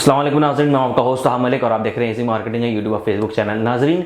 अस्सलाम वालेकुम नाज़रीन, मैं आपका होस्ट तहा मलिक और आप देख रहे हैं इसी मार्केटिंग है यूट्यूब और फेसबुक चैनल। नाज़रीन,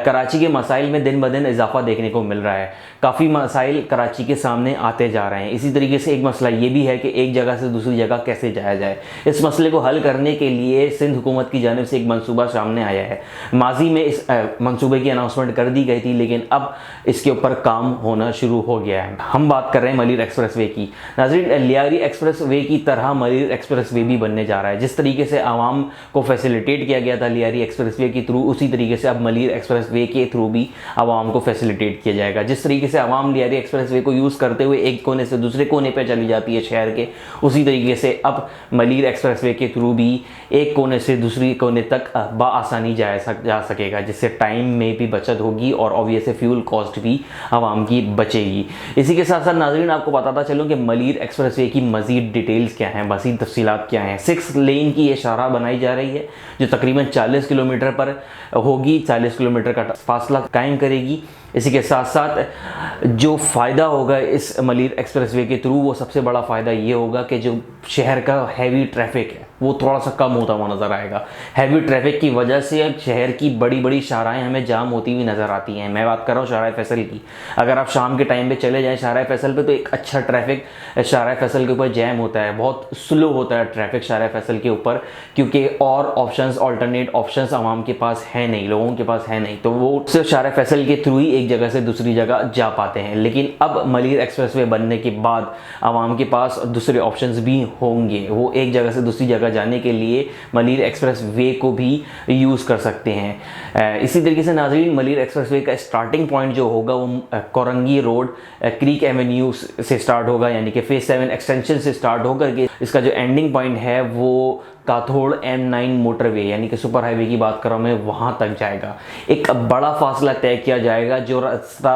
कराची के मसाइल में दिन ब दिन इजाफा देखने को मिल रहा है। काफ़ी मसाइल कराची के सामने आते जा रहे हैं। इसी तरीके से एक मसला ये भी है कि एक जगह से दूसरी जगह कैसे जाया जाए। इस मसले को हल करने के लिए सिंध हुकूमत की जानिब से एक मनसूबा सामने आया है। माजी में इस मनसूबे की अनाउंसमेंट कर दी गई थी, लेकिन अब इसके ऊपर काम होना शुरू हो गया है। हम बात कर रहे हैं मलिर एक्सप्रेस वे की। नाज़रीन, लियारी एक्सप्रेस वे की तरह मलिर एक्सप्रेस वे भी बनने जा रहा है। जिस तरीके से आवाम को फैसिलिटेट किया गया था लियारी एक्सप्रेसवे के थ्रू, उसी तरीके से अब मलिर एक्सप्रेसवे के थ्रू भी आवाम को फैसिलिटेट किया जाएगा। जिस तरीके से आवाम लियारी एक्सप्रेसवे को यूज़ करते हुए एक कोने से दूसरे कोने पर चली जाती है शहर के, उसी तरीके से अब मलिर एक्सप्रेसवे के थ्रू भी एक कोने से दूसरी कोने तक बआसानी जा सकेगा, जिससे टाइम में भी बचत होगी और ऑब्वियसली फ्यूल कॉस्ट भी आवाम की बचेगी। इसी के साथ साथ नाज़रीन, आपको बताता चलूँ कि मलिर एक्सप्रेसवे की मज़ीद डिटेल्स क्या हैं, मज़ीद तफसीलात क्या हैं। 6 लेन की ये शाहराह बनाई जा रही है जो तकरीबन 40 किलोमीटर पर होगी, 40 किलोमीटर का फासला कायम करेगी। इसी के साथ साथ जो फ़ायदा होगा इस मलिर एक्सप्रेसवे के थ्रू, वो सबसे बड़ा फ़ायदा ये होगा कि जो शहर का हैवी ट्रैफिक है वो थोड़ा सा कम होता हुआ नज़र आएगा। हैवी ट्रैफिक की वजह से अब शहर की बड़ी बड़ी शाहराएँ हमें जाम होती हुई नज़र आती हैं। मैं बात कर रहा हूँ शाहराए फैसल की। अगर आप शाम के टाइम पे चले जाएँ शाहराए फैसल पे, तो एक अच्छा ट्रैफिक शाहराए फैसल के ऊपर जैम होता है, बहुत स्लो होता है ट्रैफिक शाहराए फैसल के ऊपर, क्योंकि और ऑप्शंस, अल्टरनेट ऑप्शंस आवाम के पास है नहीं, लोगों के पास है नहीं, तो वो सिर्फ शाहराए फैसल के थ्रू ही एक जगह से दूसरी जगह जा पाते हैं। लेकिन अब मलिर एक्सप्रेसवे बनने के बाद आवाम के पास दूसरे ऑप्शंस भी होंगे। वो एक जगह से दूसरी जगह जाने के लिए मलिर एक्सप्रेस वे को भी यूज़ कर सकते हैं। इसी तरीके से नाज़रीन, मलिर एक्सप्रेस वे का स्टार्टिंग पॉइंट जो होगा वो कोरंगी रोड क्रीक एवेन्यू से स्टार्ट होगा, यानी कि फेज 7 एक्सटेंशन से स्टार्ट होकर के इसका जो एंडिंग पॉइंट है वो काथोड़ M9 मोटरवे यानी कि सुपर हाईवे की बात कर रहा हूँ मैं, वहाँ तक जाएगा। एक बड़ा फासला तय किया जाएगा। जो रास्ता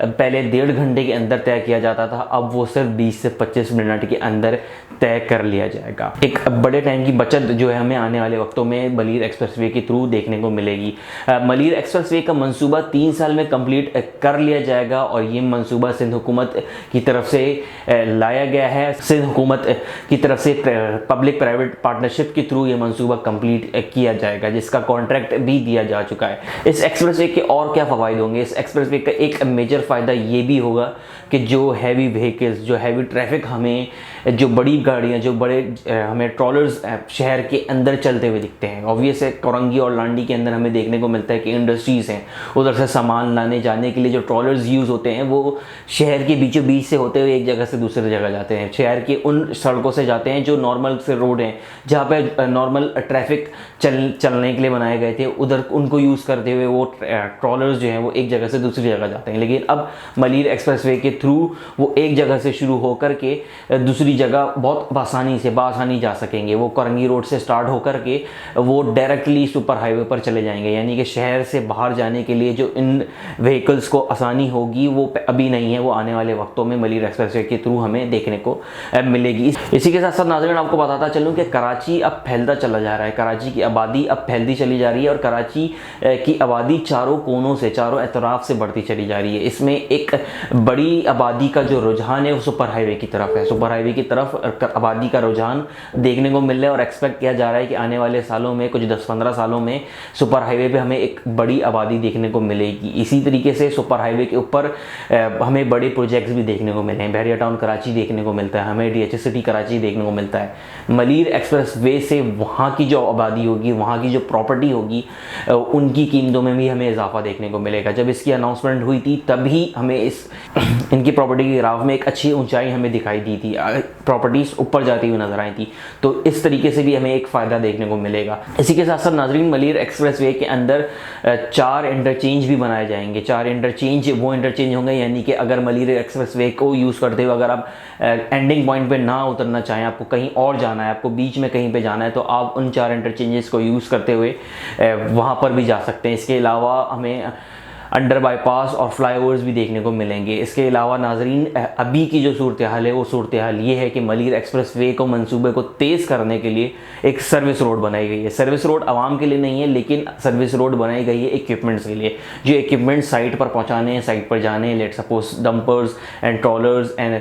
पहले 1.5 घंटे के अंदर तय किया जाता था, अब वो सिर्फ 20 से 25 मिनट के अंदर तय कर लिया जाएगा। एक बड़े टाइम की बचत जो है हमें आने वाले वक्तों में मलिर एक्सप्रेसवे के थ्रू देखने को मिलेगी। मलिर एक्सप्रेसवे का मंसूबा 3 साल में कंप्लीट कर लिया जाएगा और ये मंसूबा सिंध हुकूमत की तरफ से लाया गया है। सिंध हुकूमत की तरफ से पब्लिक प्राइवेट पार्टनरशिप के थ्रू ये मंसूबा कंप्लीट किया जाएगा, जिसका कॉन्ट्रैक्ट भी दिया जा चुका है। इस एक्सप्रेसवे के और क्या फ़वाइद होंगे? इस एक्सप्रेसवे का एक मेजर फ़ायदा ये भी होगा कि जो हैवी व्हीकल्स, जो हैवी ट्रैफिक, हमें जो बड़ी गाड़ियाँ, जो बड़े हमें ट्रॉलर्स शहर के अंदर चलते हुए दिखते हैं। ऑब्वियस है, कोरंगी और लांडी के अंदर हमें देखने को मिलता है कि इंडस्ट्रीज़ हैं, उधर से सामान लाने जाने के लिए जो ट्रॉलर्स यूज़ होते हैं वो शहर के बीचों बीच से होते हुए एक जगह से दूसरी जगह जाते हैं। शहर के उन सड़कों से जाते हैं जो नॉर्मल से रोड हैं, जहाँ पे नॉर्मल ट्रैफिक चलने के लिए बनाए गए थे, उधर उनको यूज़ करते हुए वो ट्रॉलर्स जो हैं वो एक जगह से दूसरी जगह जाते हैं। लेकिन अब मलिर एक्सप्रेसवे के थ्रू वो एक जगह से शुरू होकर के दूसरी जगह बहुत बासानी जा सकेंगे। वो कोरंगी रोड से स्टार्ट होकर के वो डायरेक्टली सुपर हाईवे पर चले जाएंगे, यानी कि शहर से बाहर जाने के लिए जो इन व्हीकल्स को आसानी होगी वो अभी नहीं है, वो आने वाले वक्तों में मलिर एक्सप्रेसवे के थ्रू हमें देखने को मिलेगी। इसी के साथ साथ नाज़रीन, आपको बताता चलूँ कि कराची अब फैलता चला जा रहा है। कराची की आबादी अब फैलती चली जा रही है और कराची की आबादी चारों कोनों से, चारों एतराफ़ से बढ़ती चली जा रही है। इसमें एक बड़ी आबादी का जो रुझान है वो सुपर हाईवे की तरफ है। सुपर हाईवे की तरफ आबादी का रुझान देखने को मिल रहा है और एक्सपेक्ट किया जा रहा है कि आने वाले सालों में, कुछ 10-15 सालों में, सुपर हाईवे पे हमें एक बड़ी आबादी देखने को मिलेगी। इसी तरीके से सुपर हाईवे के ऊपर हमें बड़े प्रोजेक्ट्स भी देखने को मिले हैं। बहरिया टाउन कराची देखने को मिलता है, हमें DH सिटी कराची देखने को मिलता है। मलिर एक्सप्रेस वे से वहाँ की जो आबादी होगी, वहाँ की जो प्रॉपर्टी होगी, उनकी कीमतों में भी हमें इजाफा देखने को मिलेगा। जब इसकी अनाउंसमेंट हुई थी तभी हमें इनकी प्रॉपर्टी की ग्राफ में एक अच्छी ऊंचाई हमें दिखाई दी थी, प्रॉपर्टीज ऊपर जाती हुई नजर आई थी। तो इस तरीके से भी हमें एक फ़ायदा देखने को मिलेगा। इसी के साथ साथ नाज़रीन, मलिर एक्सप्रेसवे के अंदर 4 इंटरचेंज भी बनाए जाएंगे। 4 इंटरचेंज वो इंटरचेंज होंगे, यानी कि अगर मलिर एक्सप्रेसवे को यूज़ करते हुए अगर आप एंडिंग पॉइंट पे ना उतरना चाहें, आपको कहीं और जाना है, आपको बीच में कहीं पे जाना है, तो आप उन 4 इंटरचेंजेस को यूज़ करते हुए वहाँ पर भी जा सकते हैं। इसके अलावा हमें अंडर बाईपास और फ्लाईओवर्स भी देखने को मिलेंगे। इसके अलावा नाजरीन, अभी की जो सूरत हाल है वो सूरत हाल ये है कि मलिर एक्सप्रेस वे को, मंसूबे को तेज़ करने के लिए एक सर्विस रोड बनाई गई है। सर्विस रोड आवाम के लिए नहीं है, लेकिन सर्विस रोड बनाई गई है इक्विपमेंट्स के लिए। जो इक्विपमेंट साइट पर पहुँचाने हैं, साइट पर जाने, let suppose dumpers and trollers and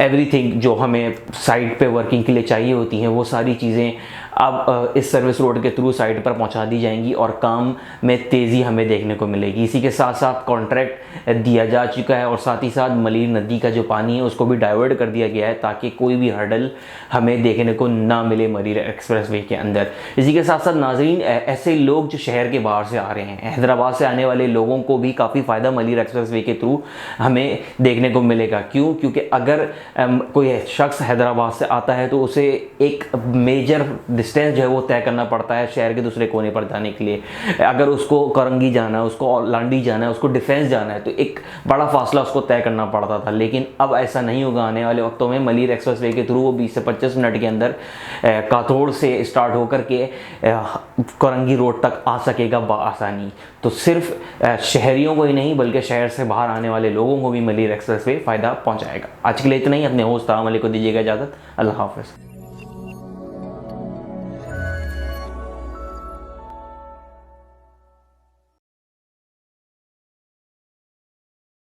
everything जो हमें साइट पे वर्किंग के लिए चाहिए होती हैं, वो सारी चीज़ें अब इस सर्विस रोड के थ्रू साइट पर पहुंचा दी जाएंगी और काम में तेज़ी हमें देखने को मिलेगी। इसी के साथ साथ कॉन्ट्रैक्ट दिया जा चुका है और साथ ही साथ मलीर नदी का जो पानी है उसको भी डाइवर्ट कर दिया गया है ताकि कोई भी हर्डल हमें देखने को ना मिले मलीर एक्सप्रेसवे के अंदर। इसी के साथ साथ नाज़रीन, ऐसे लोग जो शहर के बाहर से आ रहे हैं, हैदराबाद से आने वाले लोगों को भी काफ़ी फ़ायदा मलीर एक्सप्रेसवे के थ्रू हमें देखने को मिलेगा। क्यों? क्योंकि अगर कोई शख्स हैदराबाद से आता है तो उसे एक मेजर डिस्टेंस जो है वो तय करना पड़ता है शहर के दूसरे कोने पर जाने के लिए। अगर उसको करंगी जाना है, उसको लांडी जाना है, उसको डिफेंस जाना है, तो एक बड़ा फासला उसको तय करना पड़ता था। लेकिन अब ऐसा नहीं होगा। आने वाले वक्तों में मलीर एक्सप्रेसवे के थ्रू वो 20 से 25 मिनट के अंदर काथोड़ से स्टार्ट होकर के करंगी रोड तक आ सकेगा आसानी। तो सिर्फ शहरियों को ही नहीं बल्कि शहर से बाहर आने वाले लोगों को भी मलीर एक्सप्रेसवे फ़ायदा पहुंचाएगा। आज के लिए इतना ही। अपने होस्ट तामली को दीजिएगा इजाज़त। अल्लाह हाफ़िज़।